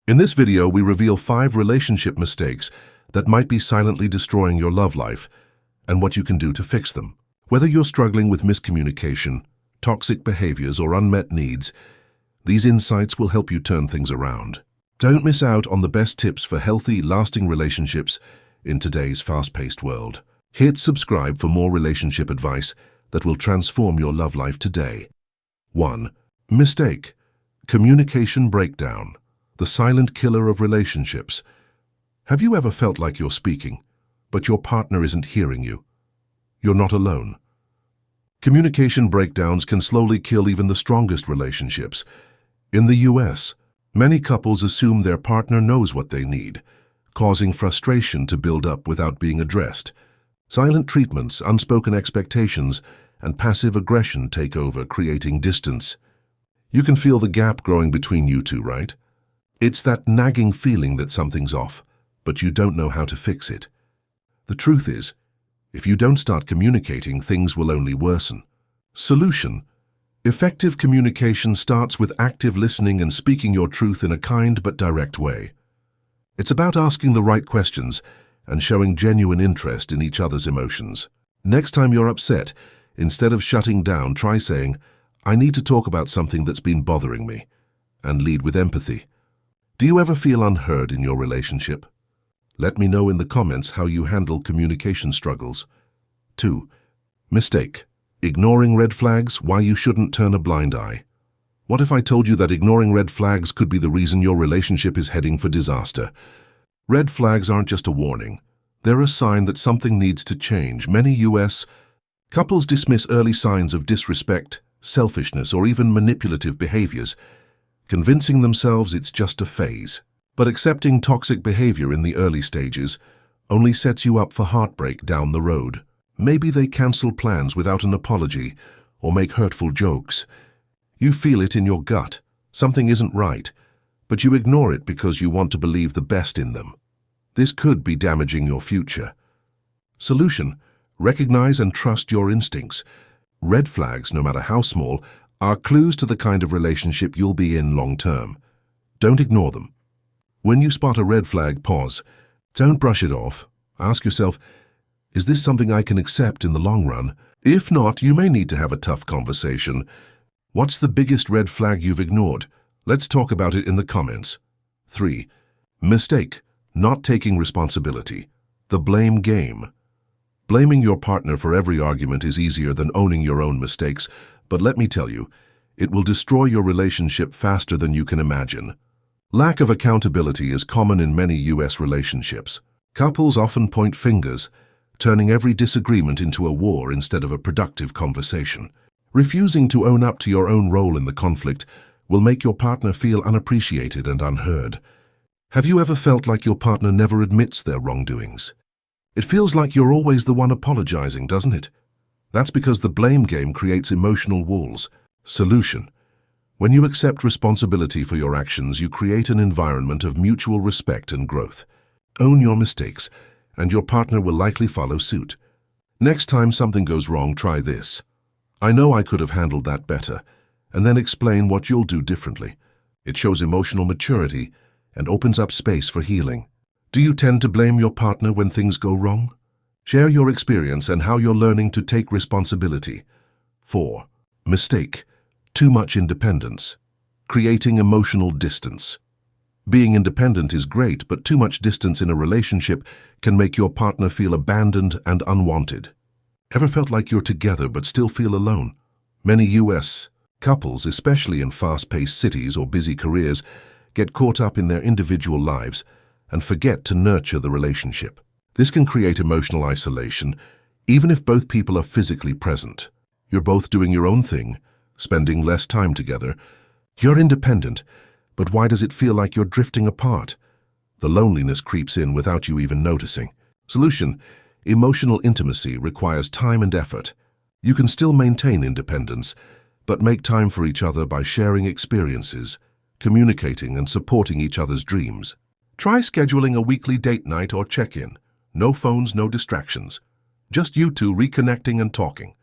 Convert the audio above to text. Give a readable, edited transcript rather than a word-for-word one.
In this video, we reveal 5 relationship mistakes that might be silently destroying your love life and what you can do to fix them. Whether you're struggling with miscommunication, toxic behaviors, or unmet needs, these insights will help you turn things around. Don't miss out on the best tips for healthy, lasting relationships in today's fast-paced world. Hit subscribe for more relationship advice that will transform your love life today. 1. Mistake. Communication breakdown. The silent killer of relationships. Have you ever felt like you're speaking, but your partner isn't hearing you? You're not alone. Communication breakdowns can slowly kill even the strongest relationships. In the US, many couples assume their partner knows what they need, causing frustration to build up without being addressed. Silent treatments, unspoken expectations, and passive aggression take over, creating distance. You can feel the gap growing between you two, right? It's that nagging feeling that something's off, but you don't know how to fix it. The truth is, if you don't start communicating, things will only worsen. Solution. Effective communication starts with active listening and speaking your truth in a kind but direct way. It's about asking the right questions and showing genuine interest in each other's emotions. Next time you're upset, instead of shutting down, try saying, "I need to talk about something that's been bothering me," and lead with empathy. Do you ever feel unheard in your relationship? Let me know in the comments how you handle communication struggles. 2. Mistake. Ignoring red flags, why you shouldn't turn a blind eye. What if I told you that ignoring red flags could be the reason your relationship is heading for disaster? Red flags aren't just a warning. They're a sign that something needs to change. Many US couples dismiss early signs of disrespect, selfishness, or even manipulative behaviors, convincing themselves it's just a phase. But accepting toxic behavior in the early stages only sets you up for heartbreak down the road. Maybe they cancel plans without an apology or make hurtful jokes. You feel it in your gut. Something isn't right, but you ignore it because you want to believe the best in them. This could be damaging your future. Solution. Recognize and trust your instincts. Red flags, no matter how small, are clues to the kind of relationship you'll be in long term. Don't ignore them. When you spot a red flag, pause. Don't brush it off. Ask yourself, is this something I can accept in the long run? If not, you may need to have a tough conversation. What's the biggest red flag you've ignored? Let's talk about it in the comments. 3. Mistake. Not taking responsibility. The blame game. Blaming your partner for every argument is easier than owning your own mistakes, but let me tell you, it will destroy your relationship faster than you can imagine. Lack of accountability is common in many US relationships. Couples often point fingers, turning every disagreement into a war instead of a productive conversation. Refusing to own up to your own role in the conflict will make your partner feel unappreciated and unheard. Have you ever felt like your partner never admits their wrongdoings? It feels like you're always the one apologizing, doesn't it? That's because the blame game creates emotional walls. Solution. When you accept responsibility for your actions, you create an environment of mutual respect and growth. Own your mistakes, and your partner will likely follow suit. Next time something goes wrong, try this. "I know I could have handled that better," and then explain what you'll do differently. It shows emotional maturity and opens up space for healing. Do you tend to blame your partner when things go wrong? Share your experience and how you're learning to take responsibility. 4. Mistake. Too much independence. Creating emotional distance. Being independent is great, but too much distance in a relationship can make your partner feel abandoned and unwanted. Ever felt like you're together but still feel alone? Many US couples, especially in fast-paced cities or busy careers, get caught up in their individual lives and forget to nurture the relationship. This can create emotional isolation, even if both people are physically present. You're both doing your own thing, spending less time together. You're independent, but why does it feel like you're drifting apart? The loneliness creeps in without you even noticing. Solution. Emotional intimacy requires time and effort. You can still maintain independence, but make time for each other by sharing experiences, communicating, and supporting each other's dreams. Try scheduling a weekly date night or check-in. No phones, no distractions. Just you two reconnecting and talking.